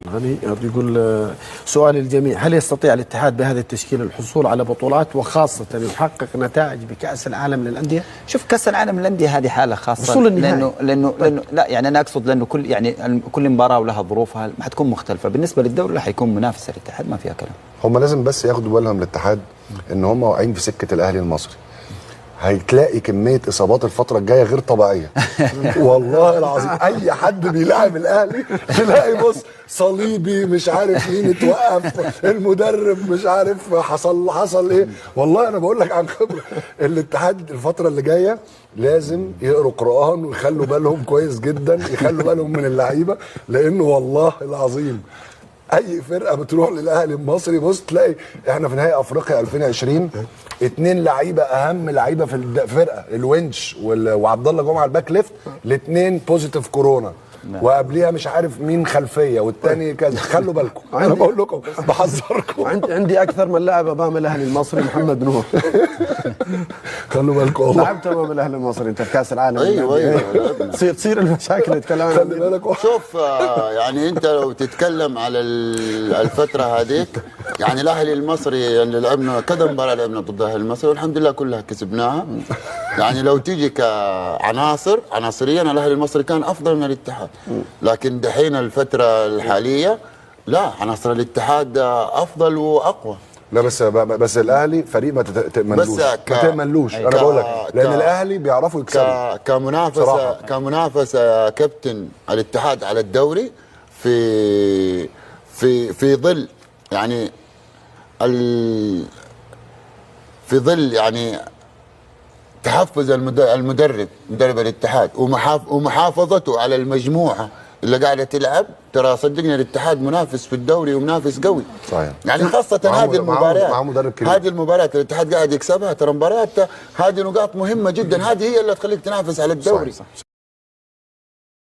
غني يقول سؤال الجميع: هل يستطيع الاتحاد بهذا التشكيل الحصول على بطولات وخاصة يحقق نتائج بكأس العالم للأندية؟ شوف، كأس العالم للأندية هذه حالة خاصة، وصول النهائي. لأنه لا يعني أنا أقصد لأنه كل مباراة ولها ظروفها ما حتكون مختلفة. بالنسبة للدوري لا حيكون منافس الاتحاد، ما فيها كلام. هم لازم بس ياخدوا بالهم الاتحاد ان هم واقعين في سكة الأهلي المصري. هتلاقي كمية إصابات الفترة الجاية غير طبيعية. والله العظيم أي حد بيلاعب الأهلي تلاقي بص صليبي مش عارف مين اتوقف، المدرب مش عارف حصل إيه. والله أنا بقول لك عن خبرة. الاتحاد الفترة اللي جاية لازم يقروا قرآن ويخلوا بالهم كويس جدا، يخلوا بالهم من اللعيبة، لأنه والله العظيم اي فرقه بتروح للاهلي المصري بص تلاقي احنا في نهائي افريقيا 2020 اتنين لعيبه اهم لعيبه في الفرقه، الونش وعبد الله جمعه الباك ليفت، الاثنين بوزيتيف كورونا، وقبليها مش عارف مين خلفيه والتاني كذا. خلوا بالكم، انا بقول لكم بحذركم. عندي اكثر من لاعب امام الاهلي المصري، محمد نور. خلوا بالكم والله. لعبت امام الاهلي المصري انت في كاس العالم. ايوه تصير المشاكل نتكلم عنها. خلي بالك. شوف، يعني انت لو تتكلم على الفتره هذيك، يعني الاهلي المصري اللي لعبنا كذا مباراه لعبنا ضد الاهلي المصري والحمد لله كلها كسبناها. يعني لو تيجي عناصريا الاهلي المصري كان افضل من الاتحاد، لكن دحين الفتره الحاليه لا، عناصر الاتحاد افضل واقوى. لا بس الاهلي فريق ما تأمنلوش. انا بقول لك لان الاهلي بيعرفوا يكسبوا. كمنافسه كابتن الاتحاد على الدوري في ظل يعني في ظل يعني تحفز مدرب الاتحاد ومحافظته على المجموعه اللي قاعده تلعب. ترى صدقني الاتحاد منافس في الدوري ومنافس قوي. صحيح. يعني خاصه هذه المباريات، هذه المباريات الاتحاد قاعد يكسبها، ترى مباريات هذه نقاط مهمه جدا، هذه هي اللي تخليك تنافس على الدوري. صحيح.